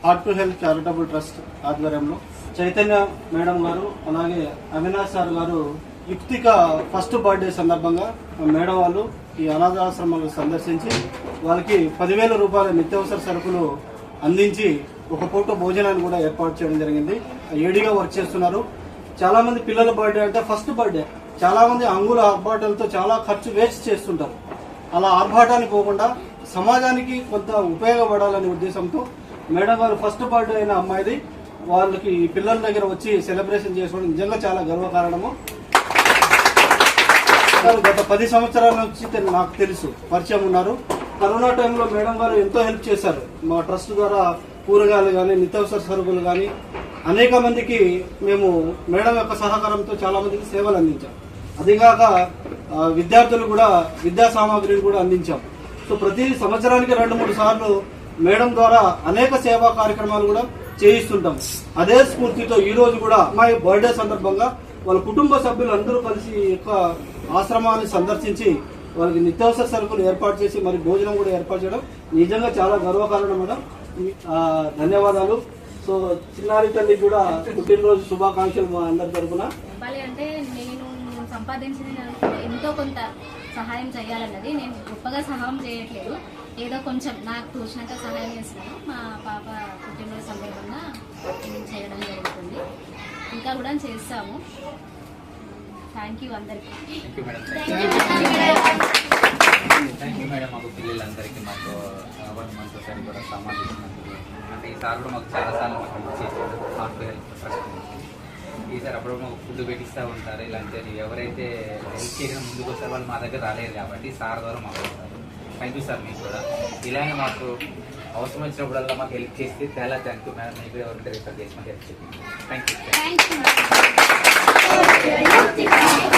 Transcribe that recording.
Heart to health charitable trust ఆధ్వర్యంలో Chaitanya madam గారు అలాగే అవినాష్ సార్ గారు యుక్తిక ఫస్ట్ బర్త్డే సందర్భంగా మేడం వాళ్ళు ఈ అనాథాశ్రమాలను సందర్శించి వాళ్ళకి 10,000 రూపాయల నిత్యావసర సరుకులు అందించి ఒక పూట భోజనాన్ని కూడా ఏర్పాటు చేయడం జరిగింది. ఏడీగా వర్క్ చేస్తున్నారు. చాలా మంది పిల్లల బర్త్డే అంటే ఫస్ట్ బర్త్డే చాలా మంది అంగుల ఆర్భాటాలతో చాలా ఖర్చు వేస్ట్ చేస్తుంటారు. అలా ఆర్భాటానికి పోకుండా సమాజానికి కొంత ఉపయోగపడాలనే ఉద్దేశంతో మేడం గారు ఫస్ట్ బర్త్డే అయిన అమ్మాయిది వాళ్ళకి పిల్లల దగ్గర వచ్చి సెలబ్రేషన్ చేసుకోవడం నిజంగా చాలా గర్వకారణము. గత 10 సంవత్సరాల నుంచి నాకు తెలుసు, పరిచయం ఉన్నారు. కరోనా టైంలో మేడం గారు ఎంతో హెల్ప్ చేశారు. మా ట్రస్ట్ ద్వారా కూరగాయలు కానీ నిత్యావసర సరుకులు కానీ అనేక మందికి మేము మేడం యొక్క సహకారంతో చాలా మందికి సేవలు అందించాం. అదిగాక విద్యార్థులు కూడా విద్యా సామాగ్రిని కూడా అందించాం. సో ప్రతి సంవత్సరానికి 2-3 సార్లు మేడం ద్వారా అనేక సేవా కార్యక్రమాలు కూడా చేయిస్తుంటాం. అదే స్ఫూర్తితో ఈ రోజు కూడా అమ్మాయి బర్త్డే సందర్భంగా వాళ్ళ కుటుంబ సభ్యులు అందరూ కలిసి యొక్క ఆశ్రమాన్ని సందర్శించి వాళ్ళకి నిత్యావసర సరుకులు ఏర్పాటు చేసి మరి భోజనం కూడా ఏర్పాటు చేయడం నిజంగా చాలా గర్వకారణం మేడం. ధన్యవాదాలు. సో చిన్నారి తల్లి కూడా పుట్టినరోజు శుభాకాంక్షలు మా అందరి తరఫున. అంటే నేను సంపాదించిన ఎంతో కొంత సహాయం చేయాలన్నది. నేను గొప్పగా సహాయం చేయట్లేదు, ఏదో కొంచెం నాకు తోచినంత సహాయం చేస్తున్నాను. మా పాప పుట్టినరోజు సందర్భంగా చేయడం జరుగుతుంది, ఇంకా కూడా చేస్తాము. థ్యాంక్ యూ అందరికీ. Thank you madam. మాకు పిల్లలందరికీ మాకు 1 month ఒకసారి కూడా సమాధించినందుకు అంటే ఈసారి కూడా మాకు చాలాసార్లు మాకు హెల్ప్ చేశారు. హార్ట్ హెల్త్ ట్రస్ట్ ఈసారి అప్పుడు మాకు ఫుడ్ పెట్టిస్తూ ఉంటారు. ఇలాంటి ఎవరైతే హెల్ప్ చేయడం ముందుకు వస్తారో వాళ్ళు మా దగ్గర రాలేదు కాబట్టి సార్ ద్వారా మాకు వస్తారు. Thank you sir. మీకు కూడా ఇలానే మాకు అవసరం వచ్చినప్పుడల్లా మాకు హెల్ప్ చేస్తే చాలా థ్యాంక్ యూ మేడం. మీకు కూడా ఎవరైతే రిఫర్ చేసి మాకు హెల్ప్ చేయండి. Thank you.